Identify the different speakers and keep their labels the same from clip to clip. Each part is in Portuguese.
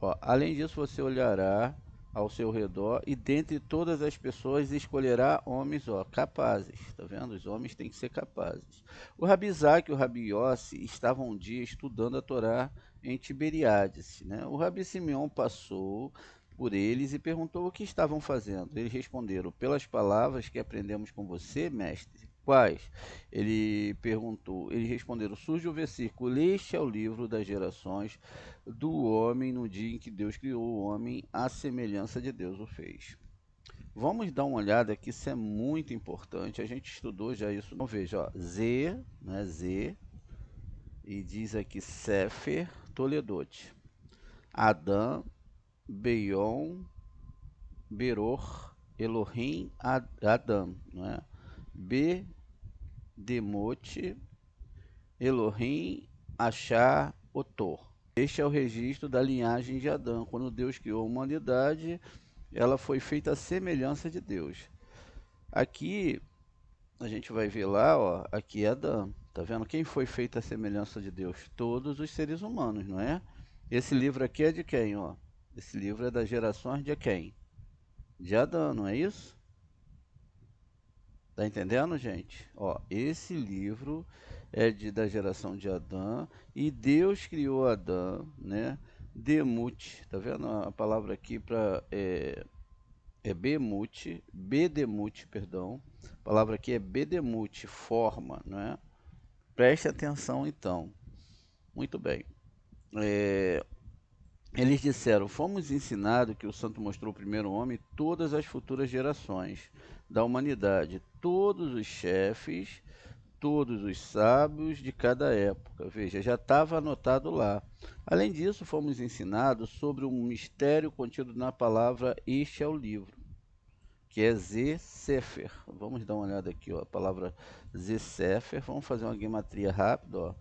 Speaker 1: Ó, além disso, você olhará ao seu redor e dentre todas as pessoas escolherá homens, ó, capazes. Tá vendo? Os homens têm que ser capazes. O Rabi Isaac e o Rabi Yossi estavam um dia estudando a Torá em Tiberíades, né? O Rabi Simeão passou por eles e perguntou o que estavam fazendo. Eles responderam: pelas palavras que aprendemos com você, mestre. Quais? Ele perguntou. Eles responderam: surge o versículo: este é o livro das gerações do homem no dia em que Deus criou o homem, à semelhança de Deus o fez. Vamos dar uma olhada aqui, isso é muito importante. A gente estudou já isso. Então veja, ó, Z, né, Z, e diz aqui Sefer Toledot. Adão, Beion, Beror, Elohim, Adam, né? B, Demote, Elohim, Achar, Otor. Este é o registro da linhagem de Adão. Quando Deus criou a humanidade, ela foi feita à semelhança de Deus. Aqui a gente vai ver lá, ó, aqui é Adão. Tá vendo? Quem foi feito à semelhança de Deus? Todos os seres humanos, não é? Esse livro aqui é de quem, ó? Esse livro é das gerações de quem? De Adão, não é isso? Tá entendendo, gente? Ó, esse livro é da geração de Adão e Deus criou Adão, né? Demute, tá vendo a palavra aqui para bemute, bedemute, perdão. A palavra aqui é bedemute, forma, não é? Preste atenção então. Muito bem. Eles disseram: fomos ensinados que o santo mostrou o primeiro homem todas as futuras gerações da humanidade, todos os chefes, todos os sábios de cada época. Veja, já estava anotado lá. Além disso, fomos ensinados sobre um mistério contido na palavra este é o livro, que é Z-Sefer. Vamos dar uma olhada aqui, ó, a palavra Z-Sefer. Vamos fazer uma guimatria rápida, ó.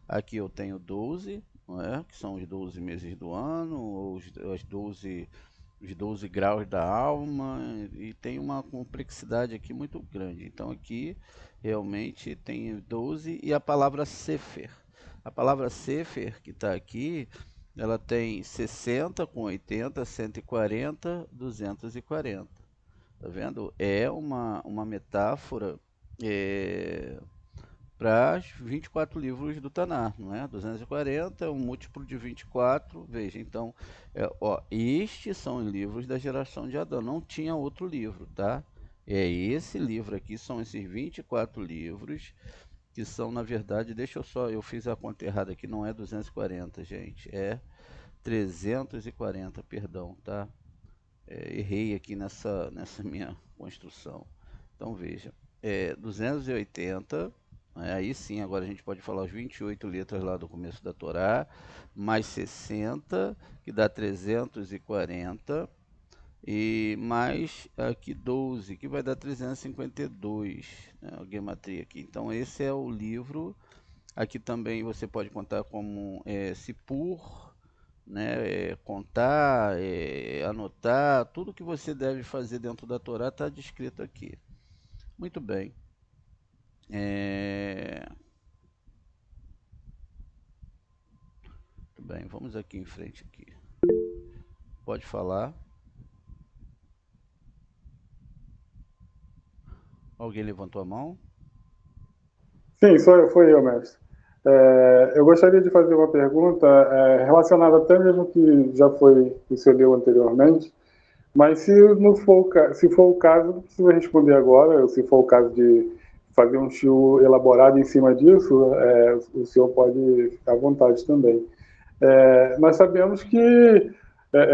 Speaker 1: Aqui eu tenho 12, não é? Que são os 12 meses do ano, os 12 graus da alma, e tem uma complexidade aqui muito grande. Então aqui realmente tem 12 e a palavra Sefer. A palavra Sefer que está aqui, ela tem 60 com 80, 140, 240. Tá vendo? É uma metáfora para os 24 livros do Tanar, não é? 240 é um múltiplo de 24, veja, então, ó, estes são os livros da geração de Adão, não tinha outro livro, tá? É esse livro aqui, são esses 24 livros, que são, na verdade, eu fiz a conta errada aqui, não é 240, gente, é 340, perdão, tá? Errei aqui nessa minha construção. Então veja, 280, aí sim, agora a gente pode falar as 28 letras lá do começo da Torá, mais 60, que dá 340, e mais aqui 12, que vai dar 352, né, a gematria aqui. Então esse é o livro. Aqui também você pode contar como Sipur, né, contar, anotar, tudo que você deve fazer dentro da Torá está descrito aqui. Muito bem. Muito bem, vamos aqui em frente aqui. Pode falar. Alguém levantou a mão?
Speaker 2: Sim, fui eu, mestre. Eu gostaria de fazer uma pergunta relacionada até mesmo que já foi que o senhor deu anteriormente, mas se for o caso, não precisa responder agora, ou se for o caso de fazer um show elaborado em cima disso, o senhor pode ficar à vontade também. Nós sabemos que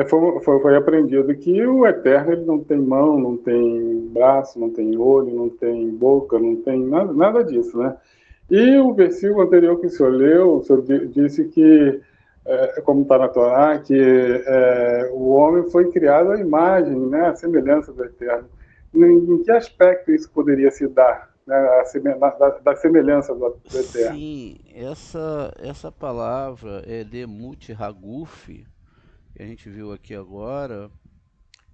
Speaker 2: foi aprendido que o Eterno ele não tem mão, não tem braço, não tem olho, não tem boca, não tem nada disso, né? E o versículo anterior que o senhor leu, o senhor disse que, como está na Torá, que o homem foi criado à imagem, né, à semelhança do Eterno. Em que aspecto isso poderia se dar, né, da semelhança do Eterno?
Speaker 1: Sim, essa palavra é demut haguf, que a gente viu aqui agora,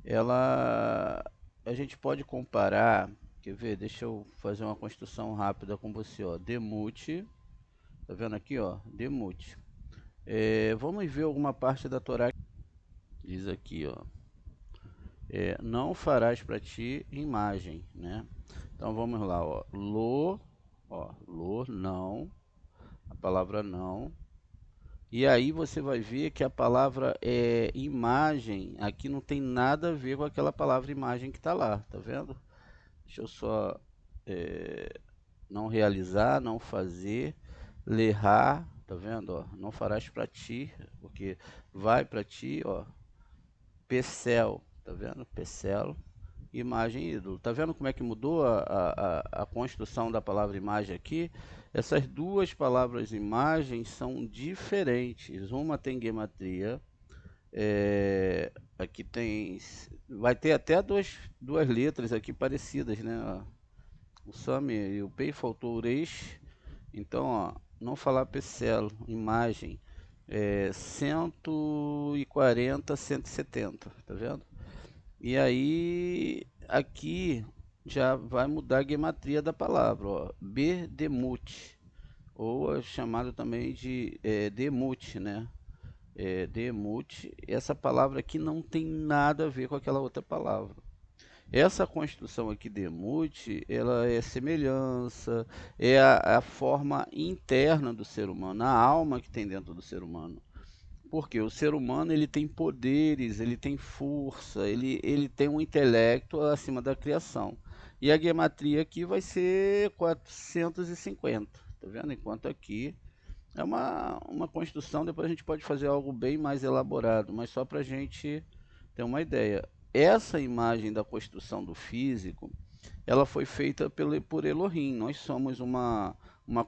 Speaker 1: ela a gente pode comparar, quer ver? Deixa eu fazer uma construção rápida com você, ó. Demut, tá vendo aqui, ó? Demut. Vamos ver alguma parte da Torá que diz aqui, ó. Não farás para ti imagem, né? Então vamos lá, lo, não, a palavra não. E aí você vai ver que a palavra imagem aqui não tem nada a ver com aquela palavra imagem que está lá, tá vendo? Deixa eu só não realizar, não fazer, lerrar, tá vendo? Ó, não farás para ti, porque vai para ti, ó, Pecel, tá vendo? Pecel, imagem ídolo. Tá vendo como é que mudou a construção da palavra imagem aqui? Essas duas palavras imagem são diferentes. Uma tem gematria, aqui tem, vai ter até duas letras aqui parecidas, né? Ó, o Sami e o Pei faltou o Reis. Então, ó, não falar Pecelo, imagem, 140, 170, tá vendo? E aí, aqui já vai mudar a gematria da palavra, ó. Berdemut, ou é chamado também de demut, né? Demut, essa palavra aqui não tem nada a ver com aquela outra palavra. Essa construção aqui demut, ela é semelhança, é a forma interna do ser humano, a alma que tem dentro do ser humano. Porque o ser humano ele tem poderes, ele tem força, ele tem um intelecto acima da criação. E a gematria aqui vai ser 450, tá vendo? Enquanto aqui é uma construção, depois a gente pode fazer algo bem mais elaborado, mas só para a gente ter uma ideia. Essa imagem da construção do físico, ela foi feita por Elohim. Nós somos uma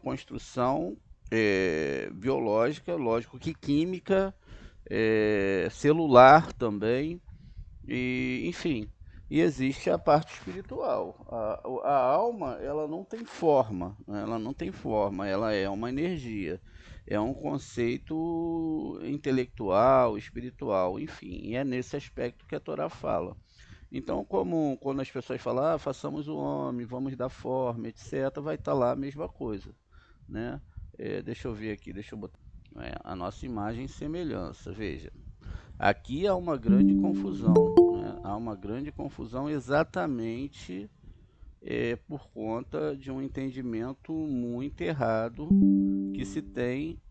Speaker 1: construção biológica, lógico que química, celular também, e enfim. E existe a parte espiritual. A alma, ela não tem forma, né? Ela não tem forma, ela é uma energia. É um conceito intelectual, espiritual, enfim. E é nesse aspecto que a Torá fala. Então, como quando as pessoas falam, façamos o homem, vamos dar forma, etc., vai estar lá a mesma coisa, né? Deixa eu ver aqui, deixa eu botar a nossa imagem e semelhança. Veja, aqui há uma grande confusão, né? Há uma grande confusão exatamente por conta de um entendimento muito errado que se tem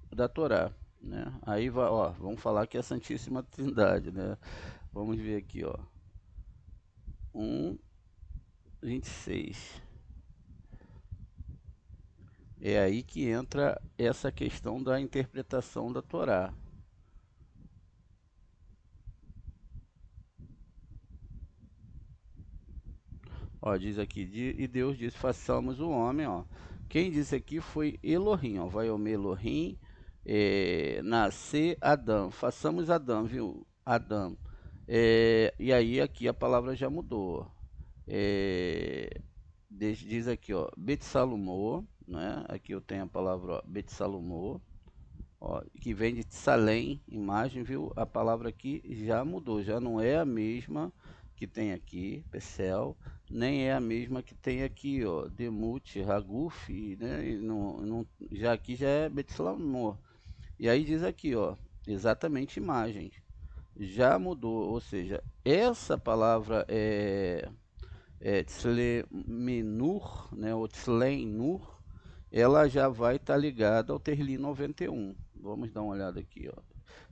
Speaker 1: da Torá, né? Aí vai, ó, vamos falar que é a Santíssima Trindade, né? Vamos ver aqui, ó. 1:26. É aí que entra essa questão da interpretação da Torá. Ó, diz aqui, e Deus disse, façamos o homem, ó. Quem disse aqui foi Elohim, ó. Vai o Elohim, nascer Adão. Façamos Adão, viu? Adão. E aí aqui a palavra já mudou. Diz aqui, ó, Betsalumô, né? Aqui eu tenho a palavra, ó, Betsalumô, ó, que vem de Tsalem, imagem, viu? A palavra aqui já mudou, já não é a mesma que tem aqui, Pecel, nem é a mesma que tem aqui, ó, Demut, Haguf, né? E já aqui já é Betsalumô. E aí diz aqui, ó, exatamente imagem. Já mudou, ou seja, essa palavra Tzlemenur, né, ou Tzlenur, ela já vai estar ligada ao Terlim 91. Vamos dar uma olhada aqui, ó.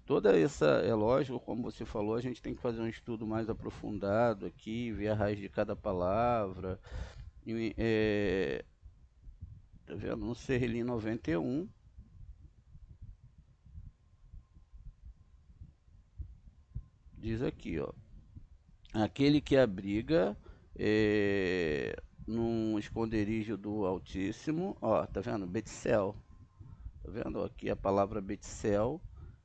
Speaker 1: Toda essa, é lógico, como você falou, a gente tem que fazer um estudo mais aprofundado aqui, ver a raiz de cada palavra. Tá vendo? No Terlim 91, diz aqui, ó, aquele que abriga num esconderijo do Altíssimo, ó, tá vendo? Betzel, tá vendo? Aqui a palavra Betzel,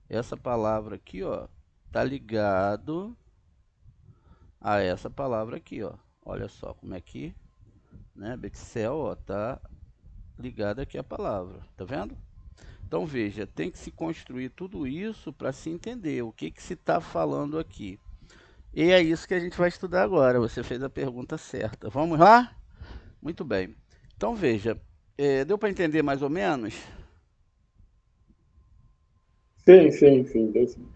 Speaker 1: essa palavra aqui, ó, tá ligado a essa palavra aqui, ó. Olha só como é que, né? Betzel, ó, tá ligado aqui a palavra, tá vendo? Então veja, tem que se construir tudo isso para se entender o que se está falando aqui. E é isso que a gente vai estudar agora. Você fez a pergunta certa. Vamos lá? Muito bem. Então veja, deu para entender mais ou menos?
Speaker 2: Sim, sim, sim, sim.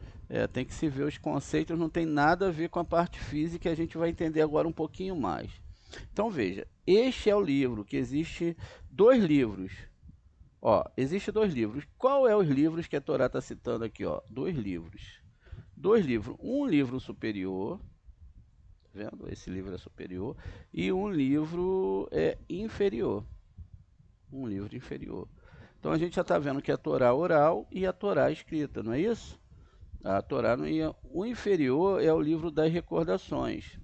Speaker 1: Tem que se ver os conceitos, não tem nada a ver com a parte física, a gente vai entender agora um pouquinho mais. Então veja, este é o livro, que existe dois livros. Ó, existe dois livros. Qual é os livros que a Torá está citando aqui? Ó? Dois livros. Dois livros. Um livro superior, tá vendo? Esse livro é superior. E um livro inferior. Um livro inferior. Então a gente já está vendo que a Torá oral e a Torá escrita, não é isso? A Torá não ia. O inferior é o livro das recordações,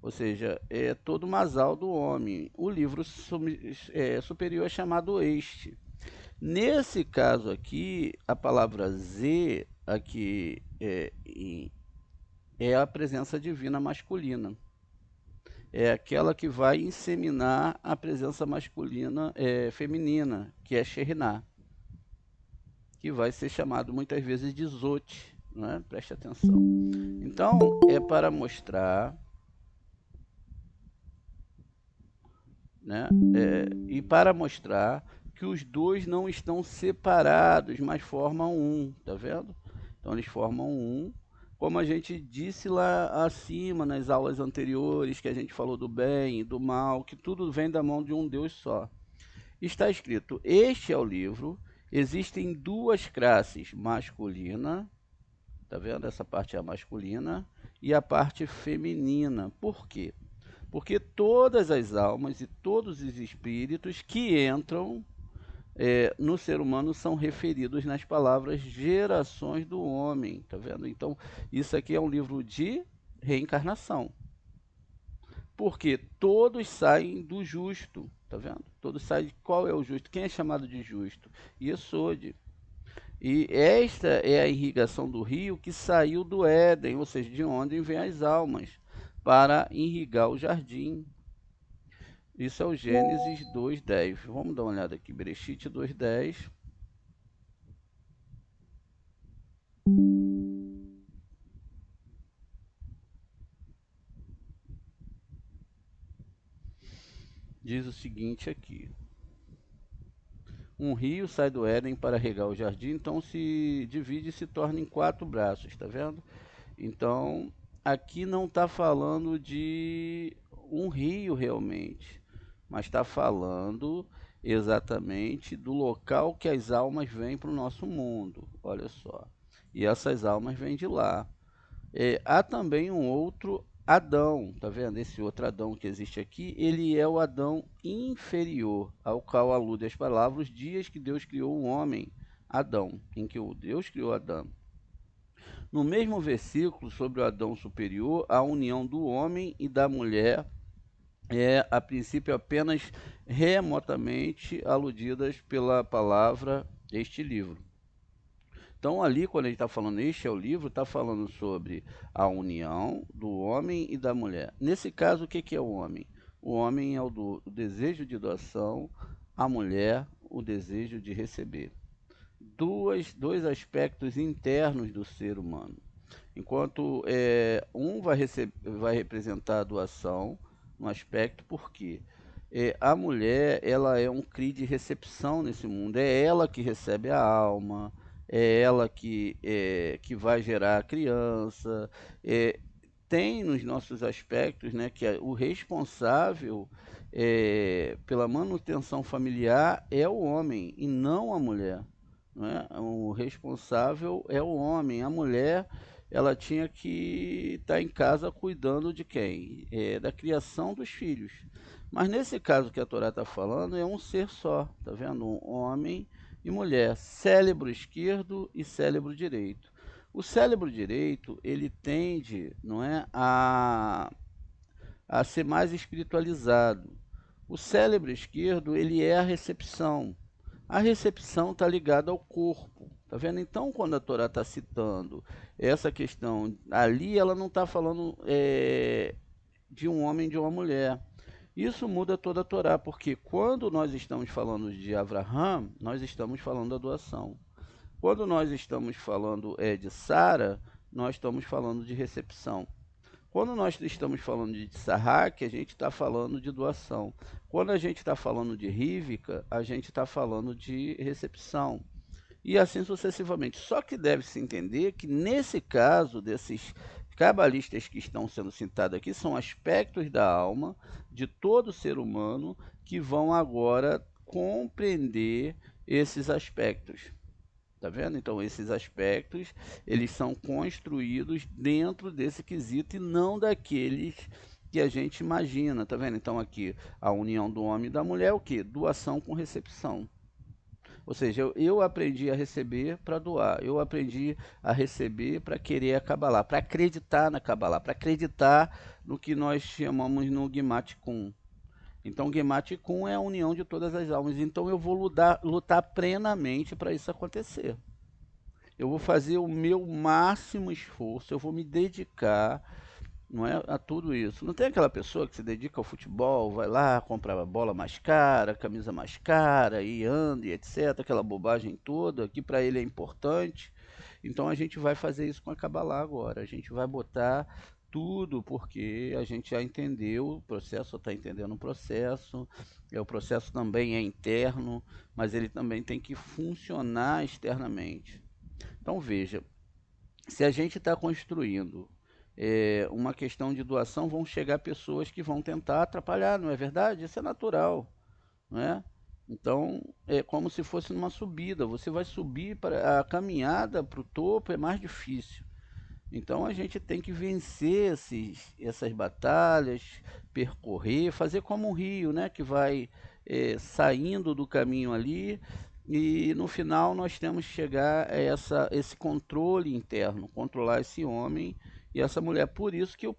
Speaker 1: ou seja, é todo o masal do homem. O livro superior é chamado este. Nesse caso aqui, a palavra Z aqui é a presença divina masculina. É aquela que vai inseminar a presença masculina feminina, que é Sheriná, que vai ser chamado muitas vezes de Zote, né? Preste atenção. Então, é para mostrar, né? E para mostrar que os dois não estão separados, mas formam um, tá vendo? Então eles formam um, como a gente disse lá acima nas aulas anteriores, que a gente falou do bem e do mal, que tudo vem da mão de um Deus só. Está escrito: este é o livro. Existem duas classes, masculina, tá vendo? Essa parte é a masculina e a parte feminina. Por quê? Porque todas as almas e todos os espíritos que entram no ser humano são referidos nas palavras gerações do homem, tá vendo? Então, isso aqui é um livro de reencarnação. Porque todos saem do justo, tá vendo? Todos saem de qual é o justo? Quem é chamado de justo? Yesod. E esta é a irrigação do rio que saiu do Éden, ou seja, de onde vêm as almas, para irrigar o jardim. Isso é o Gênesis 2:10. Vamos dar uma olhada aqui, Bereshit 2:10. Diz o seguinte aqui: um rio sai do Éden para regar o jardim, então se divide e se torna em quatro braços, tá vendo? Então, aqui não está falando de um rio realmente, mas está falando exatamente do local que as almas vêm para o nosso mundo. Olha só. E essas almas vêm de lá. Há também um outro Adão, tá vendo? Esse outro Adão que existe aqui, ele é o Adão inferior, ao qual alude as palavras, os dias que Deus criou o homem, Adão, em que Deus criou Adão. No mesmo versículo, sobre o Adão superior, a união do homem e da mulher é, a princípio, apenas remotamente aludidas pela palavra este livro. Então, ali, quando ele está falando este é o livro, está falando sobre a união do homem e da mulher. Nesse caso, o que é o homem? O homem é o desejo de doação, a mulher, o desejo de receber. Dois aspectos internos do ser humano. Enquanto um vai representar a doação, no aspecto, porque a mulher ela é um cri de recepção nesse mundo, é ela que recebe a alma, é ela que vai gerar a criança, tem nos nossos aspectos, né, que o responsável pela manutenção familiar é o homem e não a mulher. Não é? O responsável é o homem, a mulher ela tinha que estar em casa cuidando de quem? Da criação dos filhos. Mas nesse caso que a Torá está falando, é um ser só, tá vendo? Um homem e mulher, cérebro esquerdo e cérebro direito. O cérebro direito, ele tende, não é, a ser mais espiritualizado. O cérebro esquerdo, ele é a recepção. A recepção está ligada ao corpo. Tá vendo? Então, quando a Torá está citando essa questão ali, ela não está falando de um homem e de uma mulher. Isso muda toda a Torá, porque quando nós estamos falando de Avraham, nós estamos falando da doação. Quando nós estamos falando de Sara, nós estamos falando de recepção. Quando nós estamos falando de Tsahak, a gente está falando de doação. Quando a gente está falando de Rívika, a gente está falando de recepção. E assim sucessivamente. Só que deve-se entender que nesse caso desses cabalistas que estão sendo citados aqui são aspectos da alma de todo ser humano que vão agora compreender esses aspectos. Tá vendo? Então, esses aspectos, eles são construídos dentro desse quesito e não daqueles que a gente imagina, tá vendo? Então, aqui, a união do homem e da mulher é o quê? Doação com recepção. Ou seja, eu aprendi a receber para doar, eu aprendi a receber para querer a Kabbalah, para acreditar na Kabbalah, para acreditar no que nós chamamos no Gimat Kun. Então, Gemat Kun é a união de todas as almas. Então, eu vou lutar plenamente para isso acontecer. Eu vou fazer o meu máximo esforço, eu vou me dedicar, não é, a tudo isso. Não tem aquela pessoa que se dedica ao futebol, vai lá, compra a bola mais cara, camisa mais cara, e anda, e etc. Aquela bobagem toda, que para ele é importante. Então a gente vai fazer isso com a Kabbalah agora. A gente vai botar tudo, porque a gente já entendeu o processo, está entendendo o processo. O processo também é interno, mas ele também tem que funcionar externamente. Então veja, se a gente está construindo uma questão de doação, vão chegar pessoas que vão tentar atrapalhar, não é verdade? Isso é natural, não é? Então, é como se fosse numa subida. Você vai subir para a caminhada para o topo é mais difícil. Então a gente tem que vencer essas batalhas, percorrer, fazer como um rio, né, que vai saindo do caminho ali e no final nós temos que chegar a esse controle interno, controlar esse homem e essa mulher. Por isso que o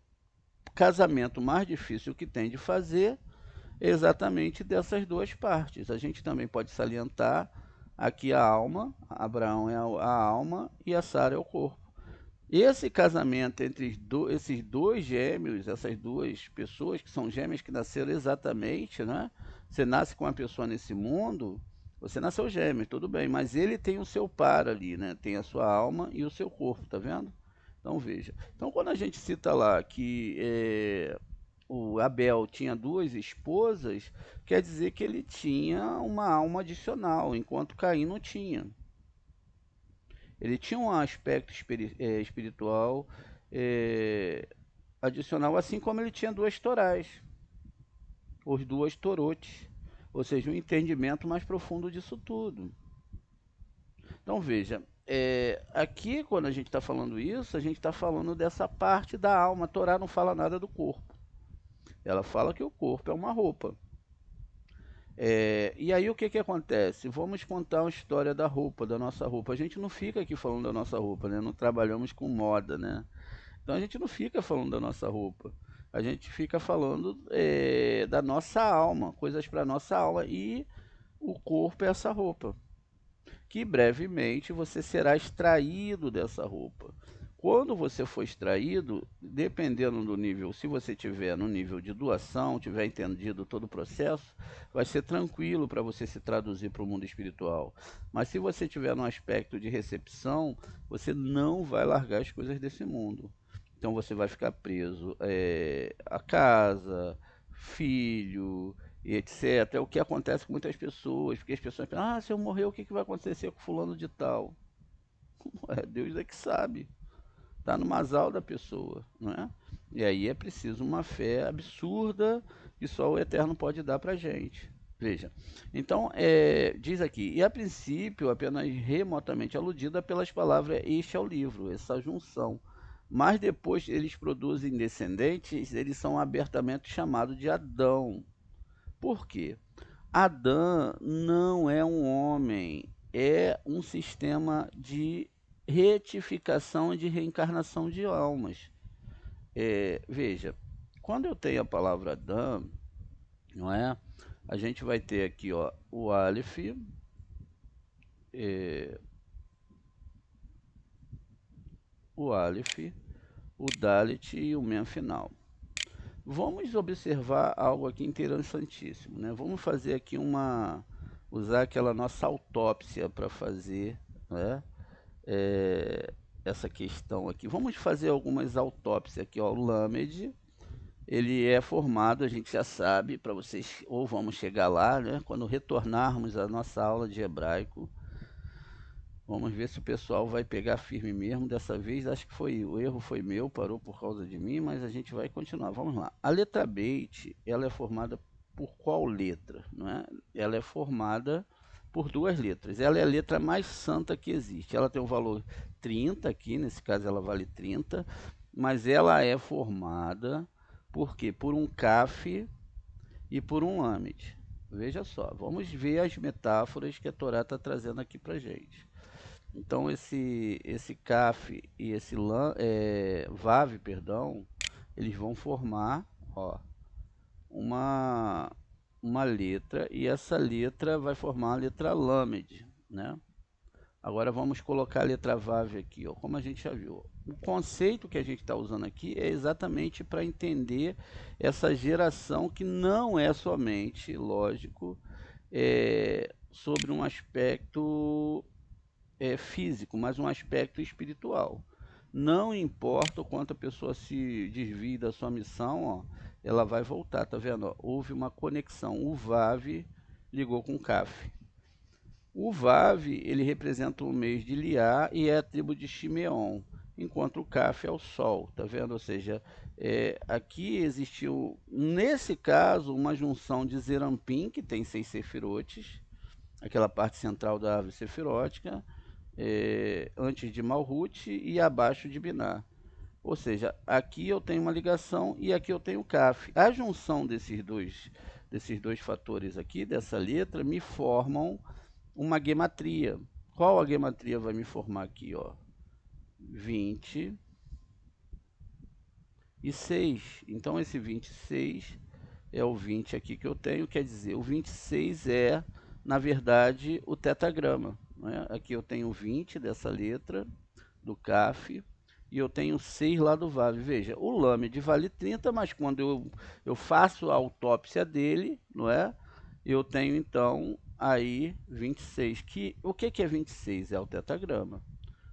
Speaker 1: casamento mais difícil que tem de fazer é exatamente dessas duas partes. A gente também pode salientar aqui a alma, Abraão é a alma e a Sara é o corpo. Esse casamento entre esses dois gêmeos, essas duas pessoas que são gêmeas que nasceram exatamente, né? Você nasce com uma pessoa nesse mundo, você nasceu gêmeo, tudo bem, mas ele tem o seu par ali, né? Tem a sua alma e o seu corpo, tá vendo? Então veja. Então quando a gente cita lá que o Abel tinha duas esposas, quer dizer que ele tinha uma alma adicional, enquanto Caim não tinha. Ele tinha um aspecto espiritual adicional, assim como ele tinha duas torais, ou duas torotes, ou seja, um entendimento mais profundo disso tudo. Então veja, aqui quando a gente está falando isso, a gente está falando dessa parte da alma. A Torá não fala nada do corpo. Ela fala que o corpo é uma roupa. E aí o que que acontece? Vamos contar a história da roupa, da nossa roupa. A gente não fica aqui falando da nossa roupa, né? Não trabalhamos com moda, né? Então a gente não fica falando da nossa roupa. A gente fica falando da nossa alma, coisas para nossa alma. E o corpo é essa roupa. Que brevemente você será extraído dessa roupa. Quando você for extraído, dependendo do nível, se você tiver no nível de doação, tiver entendido todo o processo, vai ser tranquilo para você se traduzir para o mundo espiritual. Mas se você tiver no aspecto de recepção, você não vai largar as coisas desse mundo. Então você vai ficar preso a casa, filho, e etc. É o que acontece com muitas pessoas, porque as pessoas pensam, se eu morrer, o que vai acontecer com fulano de tal? Deus é que sabe. Está no masal da pessoa, não é? E aí é preciso uma fé absurda que só o Eterno pode dar para a gente. Veja, então diz aqui, e a princípio apenas remotamente aludida pelas palavras este é o livro, essa junção. Mas depois eles produzem descendentes, eles são abertamente chamados de Adão. Por quê? Adão não é um homem, é um sistema de retificação e de reencarnação de almas. Veja, quando eu tenho a palavra Adam, não é? A gente vai ter aqui, ó, o Aleph, é, o Aleph, o Dalet e o Mem final. Vamos observar algo aqui interessantíssimo, né? Vamos fazer aqui usar aquela nossa autópsia para fazer, né? Essa questão aqui. Vamos fazer algumas autópsias aqui, ó. O Lamed, ele é formado, a gente já sabe, para vocês, ou vamos chegar lá, né? Quando retornarmos à nossa aula de hebraico, vamos ver se o pessoal vai pegar firme mesmo. Dessa vez, acho que o erro foi meu, parou por causa de mim, mas a gente vai continuar. Vamos lá. A letra Beit, ela é formada por qual letra? Não é? Ela é formada por duas letras. Ela é a letra mais santa que existe. Ela tem um valor 30 aqui, nesse caso ela vale 30, mas ela é formada por quê? Por um Kaf e por um Lamed. Veja só, vamos ver as metáforas que a Torá está trazendo aqui para gente. Então esse Kaf e esse Vav, perdão, eles vão formar, ó, uma letra, e essa letra vai formar a letra Lamed, né? Agora vamos colocar a letra Vav aqui, ó, como a gente já viu. O conceito que a gente está usando aqui é exatamente para entender essa geração que não é somente, lógico, sobre um aspecto físico, mas um aspecto espiritual. Não importa o quanto a pessoa se desvie da sua missão, ó, ela vai voltar, tá vendo? Ó, houve uma conexão. O Vav ligou com o Kaf. O Vav, ele representa o mês de Liá e é a tribo de Shimeon, enquanto o Kaf é o sol, tá vendo? Ou seja, aqui existiu, nesse caso, uma junção de Zerampim, que tem 6 sefirotes, aquela parte central da árvore sefirótica, antes de Malhut e abaixo de Binah. Ou seja, aqui eu tenho uma ligação e aqui eu tenho Kaf. A junção desses dois fatores aqui, dessa letra, me formam uma gematria. Qual a gematria vai me formar aqui? Ó? 26. Então esse 26 é o 20 aqui que eu tenho, quer dizer, o 26 é, na verdade, o tetagrama. Né? Aqui eu tenho 20 dessa letra, do Kaf, e eu tenho 6 lá do Vav. Veja, o Lamed vale 30, mas quando eu faço a autópsia dele, não é? Eu tenho então aí 26. O que é 26? É o tetagrama.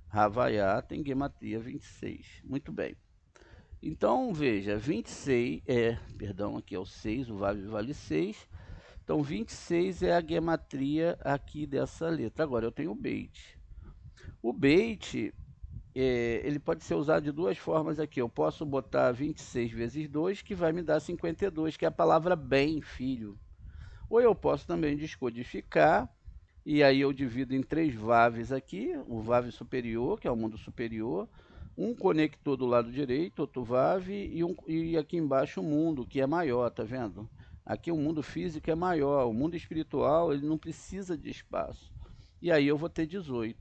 Speaker 1: Havaiá tem gematria 26. Muito bem. Então, veja, 26 perdão, aqui é o 6, o Vav vale 6. Então, 26 é a gematria aqui dessa letra. Agora, eu tenho o Beit. O Beit, ele pode ser usado de duas formas aqui. Eu posso botar 26 vezes 2, que vai me dar 52, que é a palavra bem, filho. Ou eu posso também descodificar, e aí eu divido em 3 VAVs aqui, o VAV superior, que é o mundo superior, um conector do lado direito, outro VAV, e aqui embaixo o mundo, que é maior, tá vendo? Aqui o mundo físico é maior, o mundo espiritual ele não precisa de espaço. E aí eu vou ter 18.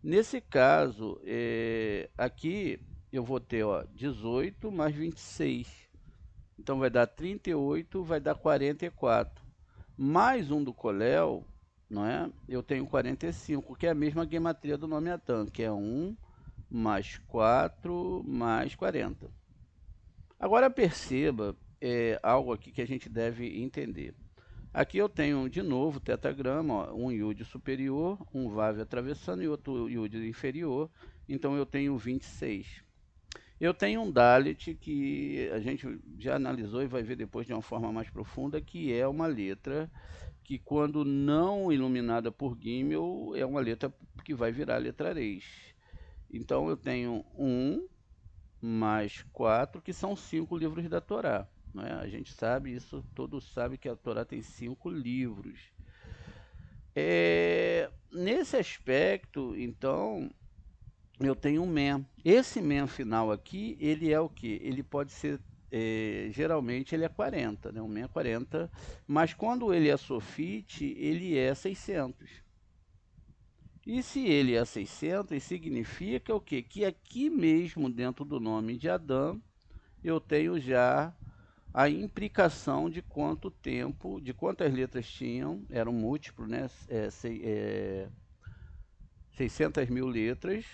Speaker 1: Nesse caso, aqui eu vou ter, ó, 18 mais 26. Então vai dar 38, vai dar 44. Mais um do Coléu, não é? Eu tenho 45, que é a mesma gematria do nome Atan, que é 1 mais 4 mais 40. Agora perceba algo aqui que a gente deve entender. Aqui eu tenho de novo tetagrama, ó, um Yud superior, um Vav atravessando e outro Yud inferior, então eu tenho 26. Eu tenho um Dalet que a gente já analisou e vai ver depois de uma forma mais profunda, que é uma letra que, quando não iluminada por Gimel, é uma letra que vai virar letra Reis. Então eu tenho 1 mais 4, que são 5 livros da Torá. Né? A gente sabe isso, todos sabem que a Torá tem 5 livros. Nesse aspecto, então, eu tenho um men. Esse men final aqui, ele é o que? Ele pode ser, geralmente ele é 40, né? O men é 40, mas quando ele é sofite, ele é 600. E se ele é 600, significa o quê? Que aqui mesmo dentro do nome de Adão, eu tenho já a implicação de quanto tempo, de quantas letras tinham, era um múltiplo, né? 600 mil letras,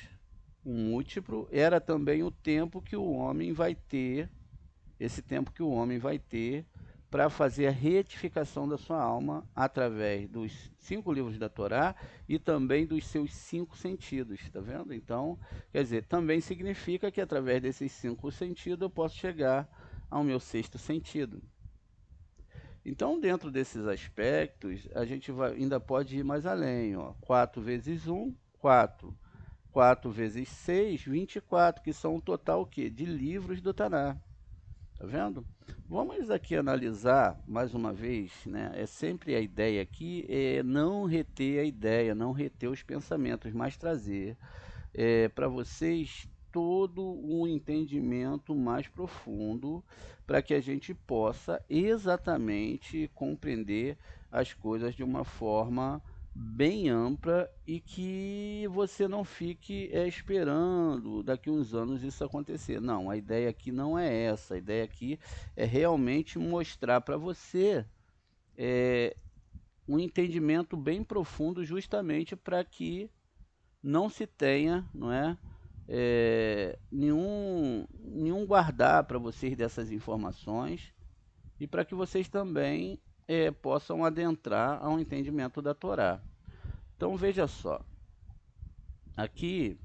Speaker 1: um múltiplo, era também o tempo que o homem vai ter, esse tempo que o homem vai ter para fazer a retificação da sua alma através dos 5 livros da Torá e também dos seus 5 sentidos, tá vendo? Então, quer dizer, também significa que através desses 5 sentidos eu posso chegar ao meu 6º sentido. Então, dentro desses aspectos, a gente ainda pode ir mais além, ó. 4 vezes 1, 4. 4 vezes 6, 24, que são um total o quê? De livros do Taná. Tá vendo? Vamos aqui analisar mais uma vez, né? É sempre a ideia aqui é não reter a ideia, não reter os pensamentos, mas trazer para vocês todo um entendimento mais profundo para que a gente possa exatamente compreender as coisas de uma forma bem ampla e que você não fique esperando daqui uns anos isso acontecer. Não, a ideia aqui não é essa. A ideia aqui é realmente mostrar para você um entendimento bem profundo justamente para que não se tenha, não é, nenhum guardar para vocês dessas informações e para que vocês também possam adentrar ao entendimento da Torá. Então veja só, aqui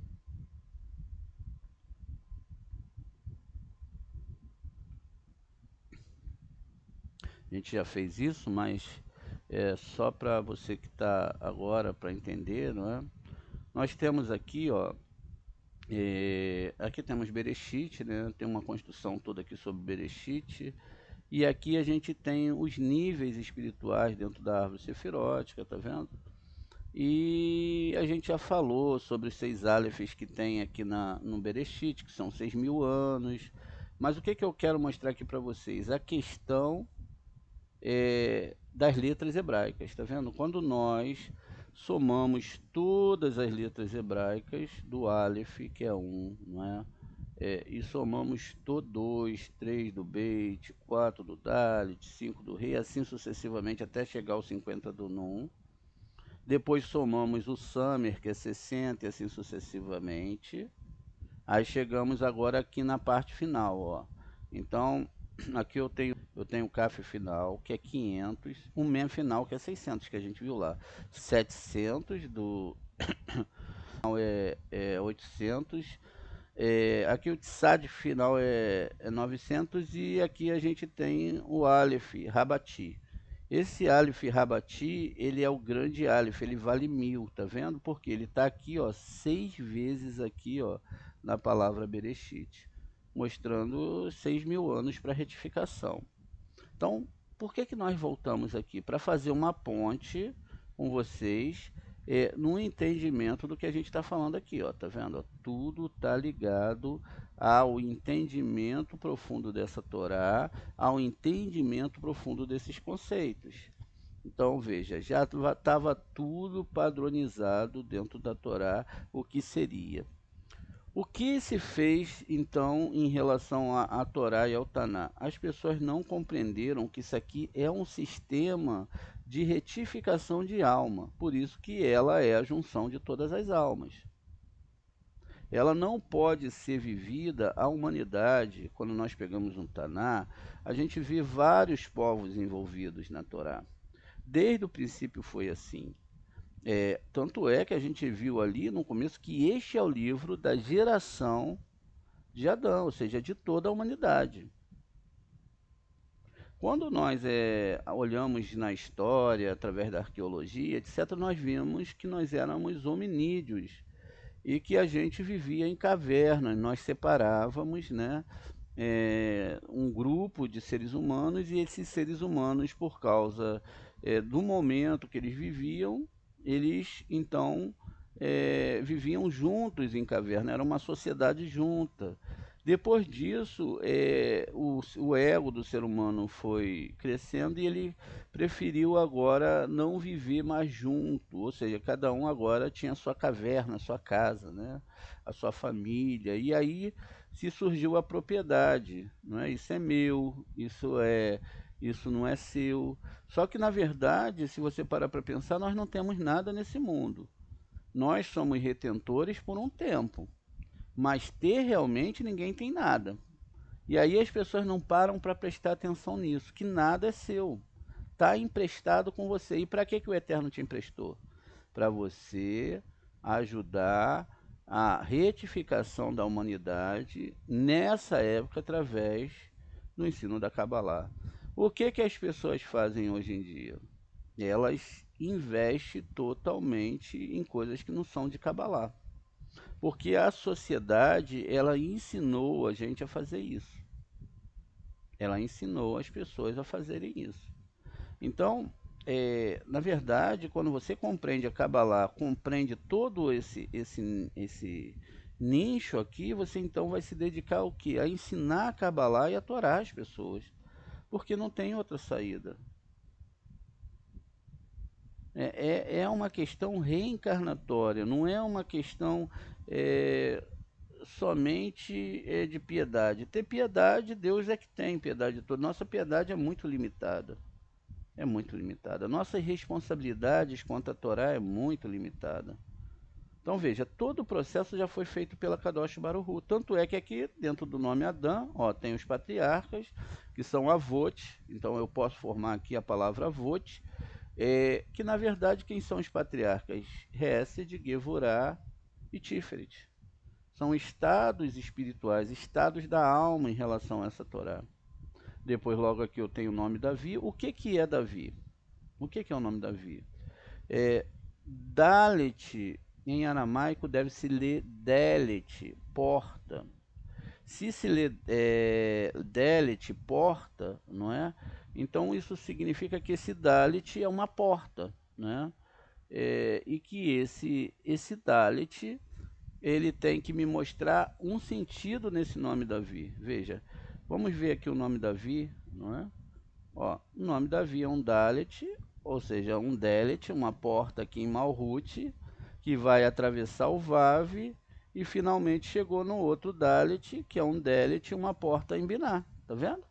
Speaker 1: a gente já fez isso, mas só para você que está agora para entender, não é? Nós temos aqui, ó, aqui temos Bereshit, né? Tem uma construção toda aqui sobre Bereshit. E aqui a gente tem os níveis espirituais dentro da árvore sefirótica, tá vendo? E a gente já falou sobre os 6 Alephes que tem aqui no Bereshit, que são 6.000 anos. Mas o que eu quero mostrar aqui para vocês? A questão das letras hebraicas, tá vendo? Quando nós somamos todas as letras hebraicas do Aleph, que é 1, não é? E somamos 2, 3 do Beit, 4 do Dalet, 5 do Rei, assim sucessivamente até chegar aos 50 do Nun. Depois somamos o Samer, que é 60, e assim sucessivamente. Aí chegamos agora aqui na parte final, ó. Então, aqui eu tenho o Kaf final, que é 500, o Mem final, que é 600, que a gente viu lá. 700 do é 800. Aqui o Tsad final é 900 e aqui a gente tem o Aleph Rabati. Esse Aleph Rabati, ele é o grande Aleph, ele vale 1000, tá vendo? Porque ele está aqui, ó, 6 vezes aqui, ó, na palavra Bereshit, mostrando 6.000 anos para retificação. Então, por que nós voltamos aqui? Para fazer uma ponte com vocês no entendimento do que a gente está falando aqui, ó, tá vendo? Ó, tudo está ligado ao entendimento profundo dessa Torá, ao entendimento profundo desses conceitos. Então, veja, já estava tudo padronizado dentro da Torá, o que seria. O que se fez, então, em relação à Torá e ao Taná? As pessoas não compreenderam que isso aqui é um sistema de retificação de alma, por isso que ela é a junção de todas as almas. Ela não pode ser vivida, a humanidade, quando nós pegamos um Taná, a gente vê vários povos envolvidos na Torá. Desde o princípio foi assim. Tanto é que a gente viu ali no começo que este é o livro da geração de Adão, ou seja, de toda a humanidade. Quando nós olhamos na história, através da arqueologia, etc., nós vimos que nós éramos hominídeos e que a gente vivia em cavernas, nós separávamos, né, um grupo de seres humanos e esses seres humanos, por causa do momento que eles viviam, eles então viviam juntos em caverna, era uma sociedade junta. Depois disso, o ego do ser humano foi crescendo e ele preferiu agora não viver mais junto, ou seja, cada um agora tinha a sua caverna, a sua casa, né? A sua família, e aí se surgiu a propriedade, não é? Isso é meu, isso não é seu. Só que na verdade, se você parar para pensar, nós não temos nada nesse mundo. Nós somos retentores por um tempo, mas ter realmente ninguém tem nada. E aí as pessoas não param para prestar atenção nisso, que nada é seu. Está emprestado com você. E para que o Eterno te emprestou? Para você ajudar a retificação da humanidade nessa época através do ensino da Kabbalah. O que as pessoas fazem hoje em dia? Elas investem totalmente em coisas que não são de Kabbalah. Porque a sociedade, ela ensinou a gente a fazer isso. Ela ensinou as pessoas a fazerem isso. Então, na verdade, quando você compreende a Kabbalah, compreende todo esse nicho aqui, você então vai se dedicar ao quê? A ensinar a Kabbalah e a Torá às pessoas. Porque não tem outra saída. É uma questão reencarnatória, não é uma questão é, somente de piedade. Ter piedade, Deus é que tem piedade toda. Nossa piedade é muito limitada. É muito limitada. Nossas responsabilidades quanto à Torá é muito limitada. Então veja, todo o processo já foi feito pela Kadosh Baruch Hu. Tanto é que aqui, dentro do nome Adão, tem os patriarcas, que são avot. Então eu posso formar aqui a palavra avot, que na verdade quem são os patriarcas? Hesed, Gevurah e Tiferet. São estados espirituais, estados da alma em relação a essa Torá. Depois, logo aqui, eu tenho o nome Davi. O que é Davi? O que é o nome Davi? Dalet, em aramaico, deve se ler Delet, porta. Se lê Delet, porta, não é? Então, isso significa que esse Dalet é uma porta, né? E que esse Dalet ele tem que me mostrar um sentido nesse nome Davi. Veja, vamos ver aqui o nome Davi, não é? Ó, o nome Davi é um Dalet, ou seja, um Delet, uma porta aqui em Malhut, que vai atravessar o Vav e finalmente chegou no outro Dalet, que é um Delet, uma porta em Biná. Tá vendo?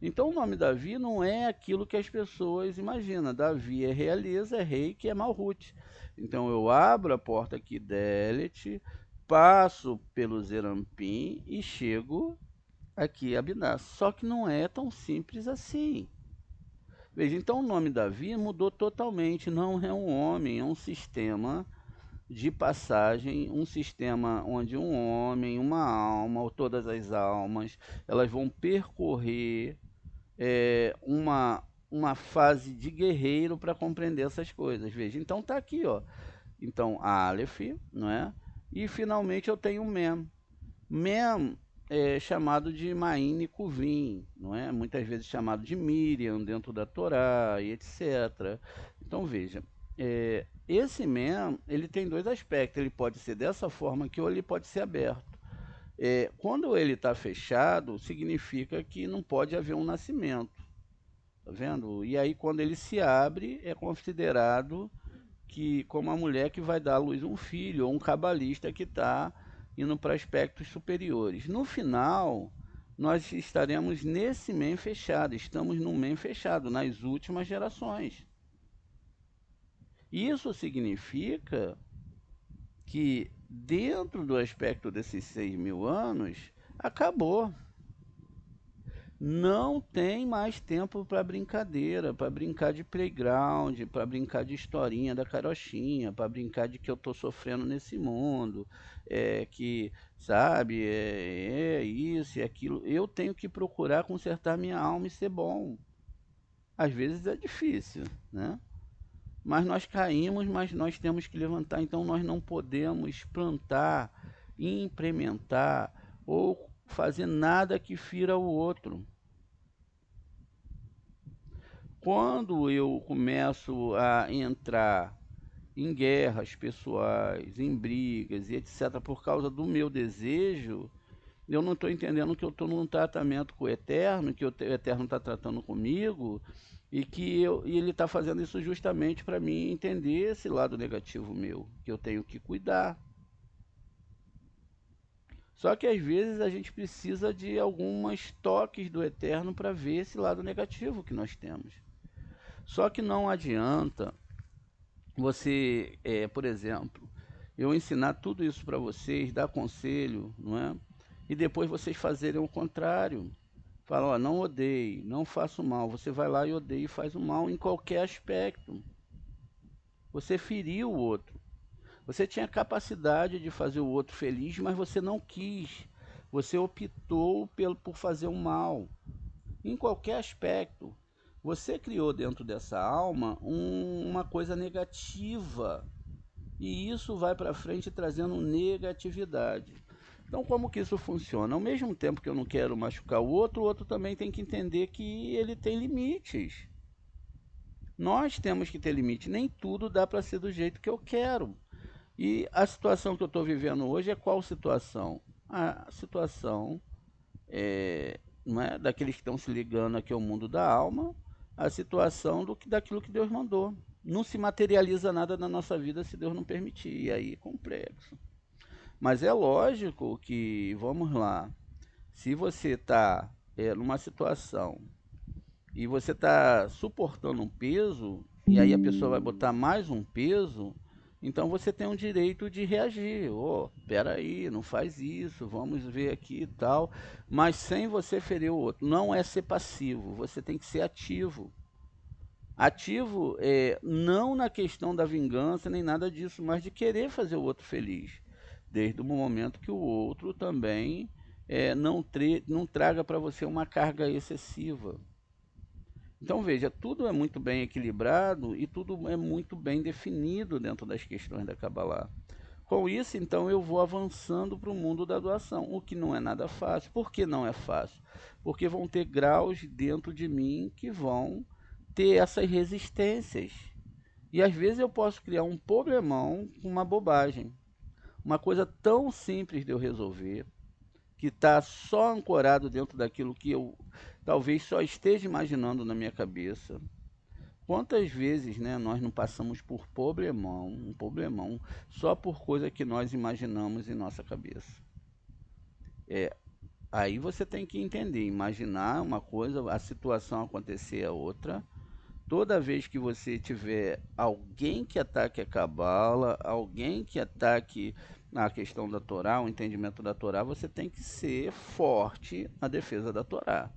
Speaker 1: Então o nome Davi não é aquilo que as pessoas imaginam. Davi é realeza, é rei, que é Malhut. Então eu abro a porta aqui, Delet, passo pelo Zerampim e chego aqui a Biná. Só que não é tão simples assim. Veja, então o nome Davi mudou totalmente. Não é um homem, é um sistema de passagem, um sistema onde um homem, uma alma, ou todas as almas, elas vão percorrer uma fase de guerreiro para compreender essas coisas. Veja, então tá aqui, ó. Então, Aleph, não é? E finalmente eu tenho Mem. Mem é chamado de Maine Kuvim, não é? Muitas vezes chamado de Miriam dentro da Torá e etc. Então veja, esse Mem ele tem dois aspectos. Ele pode ser dessa forma aqui ou ele pode ser aberto. Quando ele está fechado, significa que não pode haver um nascimento. Tá vendo? E aí quando ele se abre, é considerado que como a mulher que vai dar à luz um filho, ou um cabalista que está indo para aspectos superiores. No final, nós estaremos nesse MEM fechado, estamos no MEM fechado, nas últimas gerações. Isso significa que dentro do aspecto desses 6.000 anos, acabou. Não tem mais tempo para brincadeira, para brincar de playground, para brincar de historinha da carochinha, para brincar de que eu estou sofrendo nesse mundo, que, sabe, isso e aquilo. Eu tenho que procurar consertar minha alma e ser bom. Às vezes é difícil, né? Mas nós caímos, mas nós temos que levantar, então nós não podemos plantar, implementar ou fazer nada que fira o outro. Quando eu começo a entrar em guerras pessoais, em brigas e etc., por causa do meu desejo, eu não estou entendendo que eu estou num tratamento com o Eterno, que o Eterno está tratando comigo, e ele está fazendo isso justamente para mim entender esse lado negativo meu, que eu tenho que cuidar. Só que às vezes a gente precisa de alguns toques do Eterno para ver esse lado negativo que nós temos. Só que não adianta você, por exemplo, eu ensinar tudo isso para vocês, dar conselho, não é? E depois vocês fazerem o contrário. Falam, ó, não odeie, não faça o mal. Você vai lá e odeia e faz o mal em qualquer aspecto. Você feriu o outro. Você tinha capacidade de fazer o outro feliz, mas você não quis. Você optou por fazer o mal. Em qualquer aspecto. Você criou dentro dessa alma uma coisa negativa. E isso vai para frente trazendo negatividade. Então, como que isso funciona? Ao mesmo tempo que eu não quero machucar o outro também tem que entender que ele tem limites. Nós temos que ter limite. Nem tudo dá para ser do jeito que eu quero. E a situação que eu estou vivendo hoje é qual situação? A situação não é, daqueles que estão se ligando aqui ao mundo da alma, a situação daquilo que Deus mandou. Não se materializa nada na nossa vida se Deus não permitir. E aí é complexo. Mas é lógico que, vamos lá, se você está numa situação e você está suportando um peso, e aí a pessoa vai botar mais um peso, então você tem um direito de reagir. Oh, peraí, não faz isso, vamos ver aqui e tal. Mas sem você ferir o outro. Não é ser passivo, você tem que ser ativo. Ativo não na questão da vingança nem nada disso, mas de querer fazer o outro feliz. Desde o momento que o outro também não traga para você uma carga excessiva. Então veja, tudo é muito bem equilibrado e tudo é muito bem definido dentro das questões da Kabbalah. Com isso, então, eu vou avançando para o mundo da doação, o que não é nada fácil. Por que não é fácil? Porque vão ter graus dentro de mim que vão ter essas resistências. E às vezes eu posso criar um problemão com uma bobagem. Uma coisa tão simples de eu resolver, que está só ancorado dentro daquilo que eu talvez só esteja imaginando na minha cabeça. Quantas vezes, né, nós não passamos por um problemão, só por coisa que nós imaginamos em nossa cabeça? Aí você tem que entender, imaginar uma coisa, a situação acontecer a outra. Toda vez que você tiver alguém que ataque a cabala, alguém que ataque a questão da Torá, o entendimento da Torá, você tem que ser forte na defesa da Torá.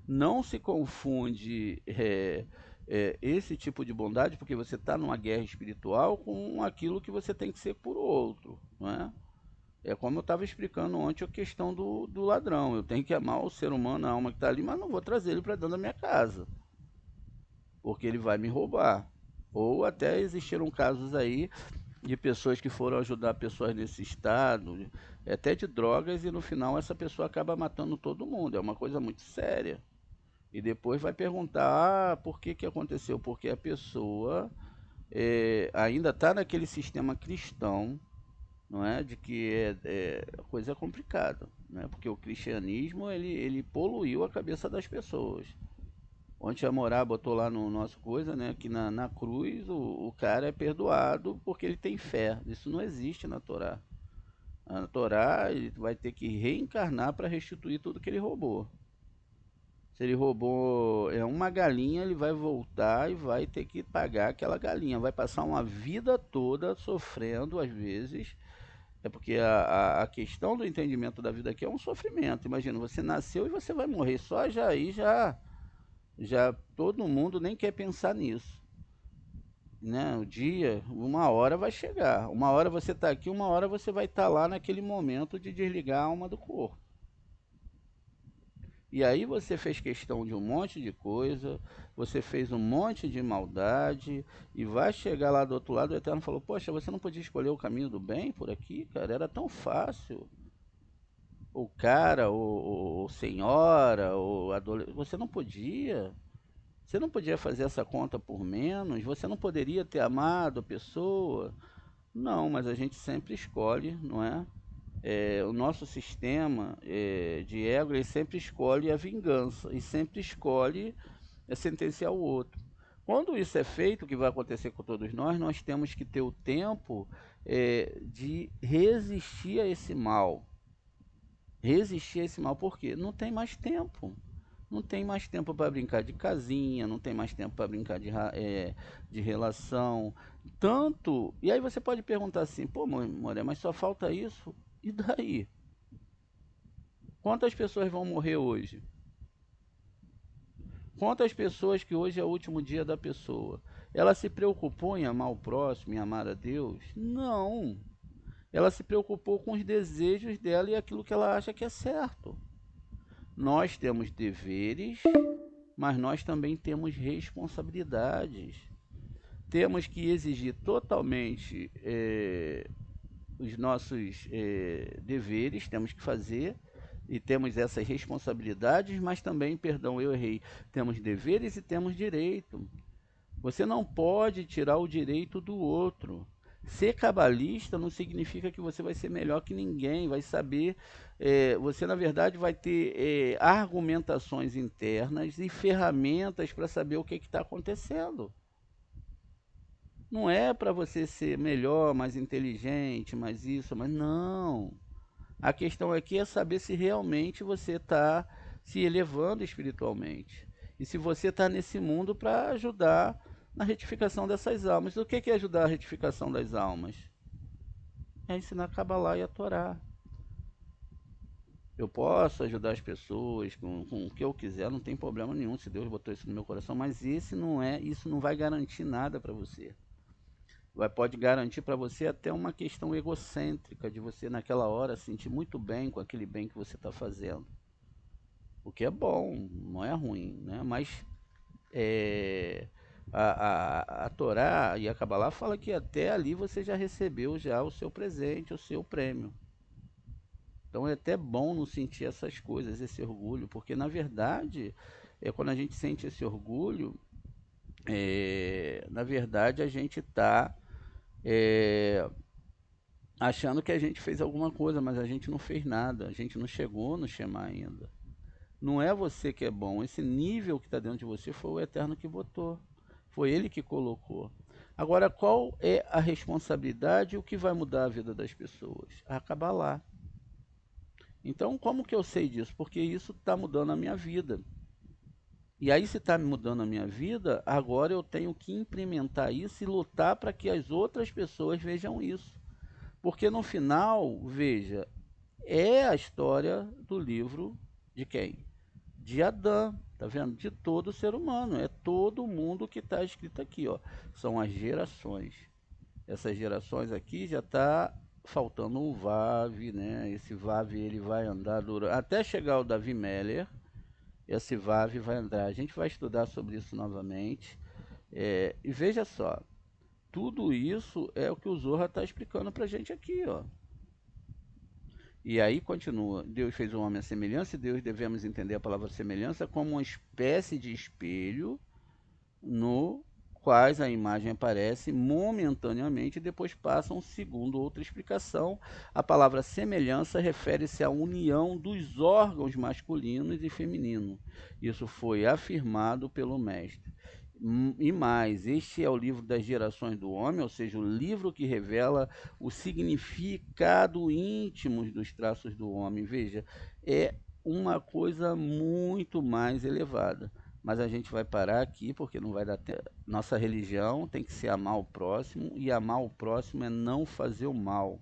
Speaker 1: Não se confunde esse tipo de bondade, porque você está numa guerra espiritual, com aquilo que você tem que ser por outro, não é? É como eu estava explicando ontem a questão do ladrão. Eu tenho que amar o ser humano, a alma que está ali, mas não vou trazer ele para dentro da minha casa, porque ele vai me roubar. Ou até existiram casos aí de pessoas que foram ajudar pessoas nesse estado, até de drogas, e no final essa pessoa acaba matando todo mundo. É uma coisa muito séria. E depois vai perguntar, por que que aconteceu? Porque a pessoa ainda está naquele sistema cristão, não é? De que coisa complicada, né? Porque o cristianismo ele poluiu a cabeça das pessoas. Ontem a Morá botou lá no nosso coisa, né? Que na cruz o cara é perdoado porque ele tem fé. Isso não existe na Torá. Na Torá ele vai ter que reencarnar para restituir tudo que ele roubou. Se ele roubou uma galinha, ele vai voltar e vai ter que pagar aquela galinha. Vai passar uma vida toda sofrendo, às vezes. É porque a questão do entendimento da vida aqui é um sofrimento. Imagina, você nasceu e você vai morrer. Só já aí já todo mundo nem quer pensar nisso, né? O dia, uma hora vai chegar. Uma hora você está aqui, uma hora você vai estar lá naquele momento de desligar a alma do corpo. E aí você fez questão de um monte de coisa, você fez um monte de maldade, e vai chegar lá do outro lado, o Eterno falou, poxa, você não podia escolher o caminho do bem por aqui, cara? Era tão fácil. O cara, ou senhora, ou adolescente, você não podia. Você não podia fazer essa conta por menos, você não poderia ter amado a pessoa. Não, mas a gente sempre escolhe, não é? o nosso sistema de ego, ele sempre escolhe a vingança e sempre escolhe sentenciar o outro. Quando isso é feito, o que vai acontecer com todos nós, nós temos que ter o tempo de resistir a esse mal. Resistir a esse mal, por quê? Não tem mais tempo. Não tem mais tempo para brincar de casinha, não tem mais tempo para brincar de relação. Tanto. E aí você pode perguntar assim, pô, Moré, mas só falta isso? E daí? Quantas pessoas vão morrer hoje? Quantas pessoas que hoje é o último dia da pessoa? Ela se preocupou em amar o próximo, em amar a Deus? Não. Ela se preocupou com os desejos dela e aquilo que ela acha que é certo. Nós temos deveres, mas nós também temos responsabilidades. Temos que exigir totalmente os nossos deveres, temos que fazer e temos essas responsabilidades, mas também, perdão, eu errei, temos deveres e temos direito. Você não pode tirar o direito do outro. Ser cabalista não significa que você vai ser melhor que ninguém, vai saber. Você, na verdade, vai ter argumentações internas e ferramentas para saber o que está acontecendo. Não é para você ser melhor, mais inteligente, mais isso, mas não. A questão aqui é saber se realmente você está se elevando espiritualmente. E se você está nesse mundo para ajudar na retificação dessas almas. O que é ajudar a retificação das almas? É ensinar a Kabbalah e a Torá. Eu posso ajudar as pessoas com o que eu quiser, não tem problema nenhum se Deus botou isso no meu coração, mas isso não vai garantir nada para você. Pode garantir para você até uma questão egocêntrica, de você naquela hora sentir muito bem com aquele bem que você está fazendo. O que é bom, não é ruim, né? Mas a Torá e a Kabbalah fala que até ali você já recebeu já o seu presente, o seu prêmio. Então é até bom não sentir essas coisas, esse orgulho, porque na verdade, quando a gente sente esse orgulho, na verdade a gente está achando que a gente fez alguma coisa, mas a gente não fez nada, a gente não chegou no Shema ainda. Não é você que é bom, esse nível que está dentro de você foi o Eterno que botou, foi Ele que colocou. Agora, qual é a responsabilidade e o que vai mudar a vida das pessoas? A Kabbalah. Então, como que eu sei disso? Porque isso está mudando a minha vida. E aí, se está mudando a minha vida, agora eu tenho que implementar isso e lutar para que as outras pessoas vejam isso. Porque no final, veja, é a história do livro de quem? De Adão, tá vendo? De todo ser humano, é todo mundo que está escrito aqui, ó. São as gerações. Essas gerações aqui já está faltando um Vav, né? Esse Vav ele vai andar até chegar o Davi Meller. Esse Vav vai andar. A gente vai estudar sobre isso novamente. E veja só, tudo isso é o que o Zohar está explicando para a gente aqui, ó. E aí continua, Deus fez o homem à semelhança, e Deus devemos entender a palavra semelhança como uma espécie de espelho no quais a imagem aparece momentaneamente e depois passa um segundo outra explicação. A palavra semelhança refere-se à união dos órgãos masculinos e femininos. Isso foi afirmado pelo mestre. E mais, este é o livro das gerações do homem, ou seja, o livro que revela o significado íntimo dos traços do homem. Veja, é uma coisa muito mais elevada. Mas a gente vai parar aqui porque não vai dar tempo. Nossa religião tem que ser amar o próximo, e amar o próximo é não fazer o mal.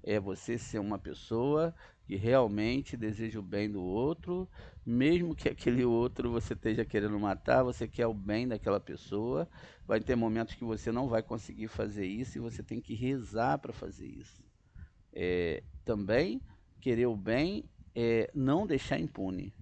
Speaker 1: É você ser uma pessoa que realmente deseja o bem do outro, mesmo que aquele outro você esteja querendo matar, você quer o bem daquela pessoa. Vai ter momentos que você não vai conseguir fazer isso e você tem que rezar para fazer isso. Também querer o bem é não deixar impune.